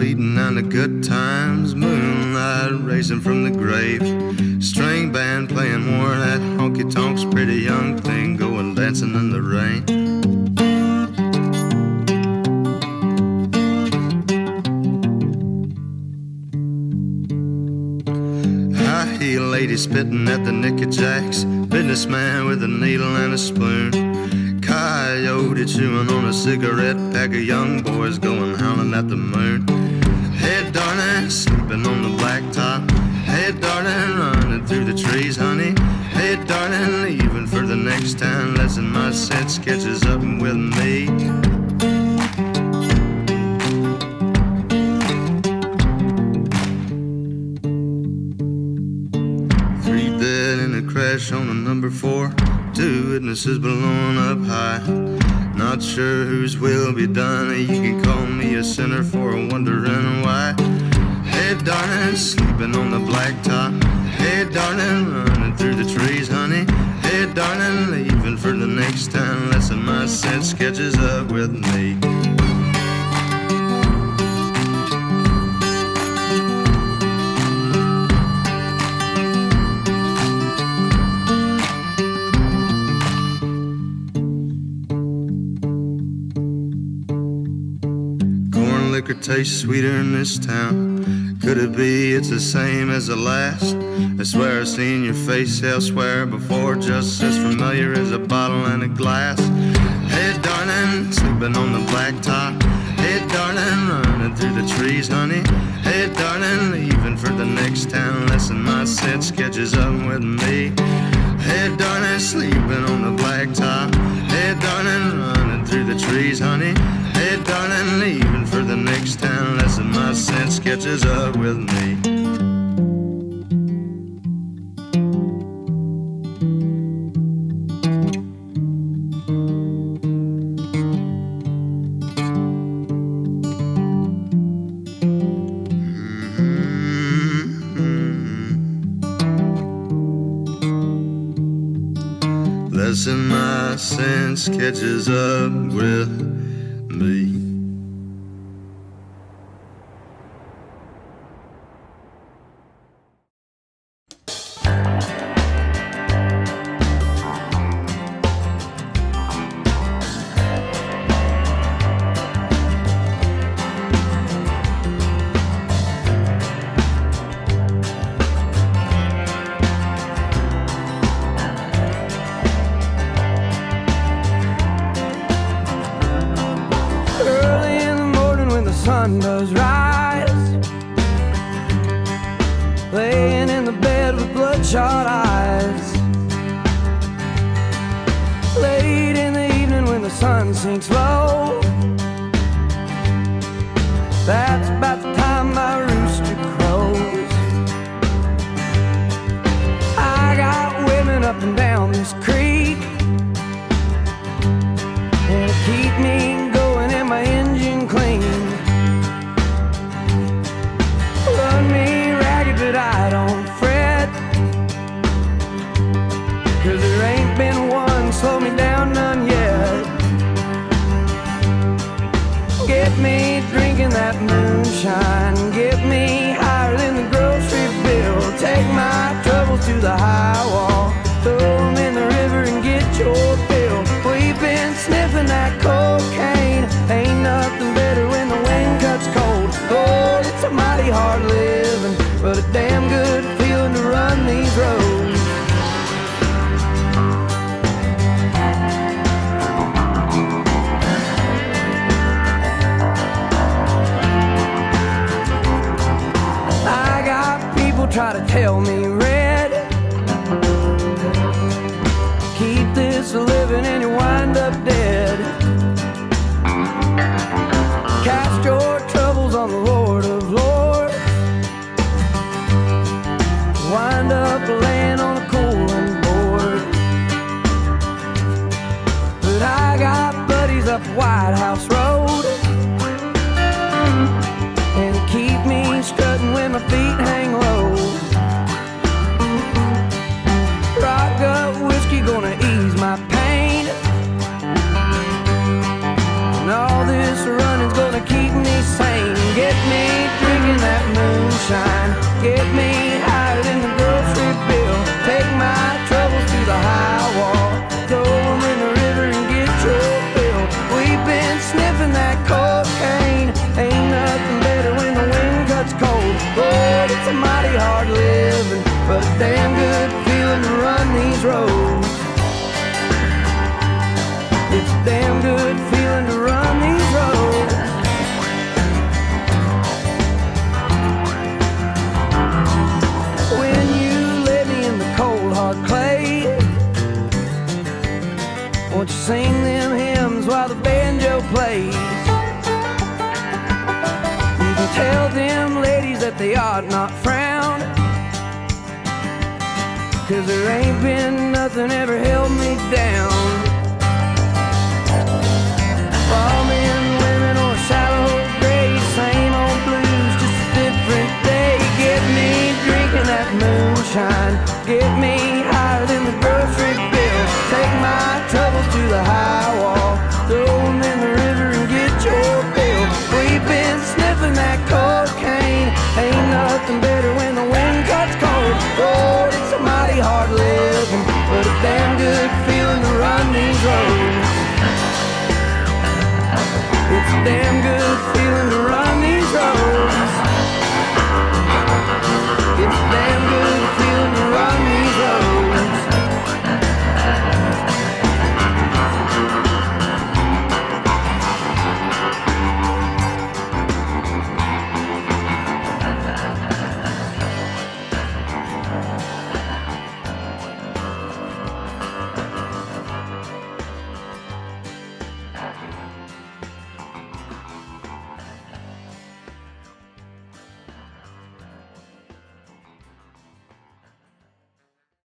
beating down the good times, moonlight racing from the grave, string band playing more of that honky-tonks, pretty young thing going dancing in the rain. High-heel lady spitting at the Nicky Jacks, businessman with a needle and a spoon, coyote chewing on a cigarette pack of young boys going howling at the moon. Hey darling, sleeping on the blacktop. Hey darling, running through the trees, honey. Hey darling, leaving for the next town. Lesson my sense catches up with me. Three dead in a crash on a number 4. 2 witnesses blown up high. Not sure whose will be done. You can call me a sinner for wondering why. Hey darling, sleeping on the blacktop. Hey darling, running through the trees, honey. Hey darling, leaving for the next town. Lesson my sense catches up with me. Liquor tastes sweeter in this town. Could it be it's the same as the last? I swear I've seen your face elsewhere before, just as familiar as a bottle and a glass. Hey darling, sleeping on the blacktop. Hey darling, running through the trees, honey. Hey darling, leaving for the next town. Lesson my sense catches up with me. Hey darling, sleeping on the blacktop. Hey darling, running through the trees, honey. Hey darling, leaving for the next town. Lesson my sense catches up with me. Lesson my sense catches up with me. Sun does rise, laying in the bed with bloodshot eyes. Late in the evening when the sun sinks low, that's about the time my rooster crows. I got women up and down this creek, and to keep me going and my engine clean. Me ragged, but I don't fret, 'cause there ain't been one slow me down, none yet. Get me drinking that moonshine, get me higher than the grocery bill. Take my troubles to the high wall, throw them in the river and get your fill. We've been sniffing that cocaine, ain't nothing better when the wind cuts cold. Lord, it's a mighty hard living, but a damn good feeling to run these roads. I got people try to tell me, Red, keep this living and you wind up dead. Cast your troubles on the Lord of Lords, wind up laying on a cooling board. But I got buddies up White House Road, and keep me strutting when my feet hang low. Rock gut whiskey gonna ease my pain, and all this running's gonna keep me sane. Get me not frown. 'Cause there ain't been nothing ever held me down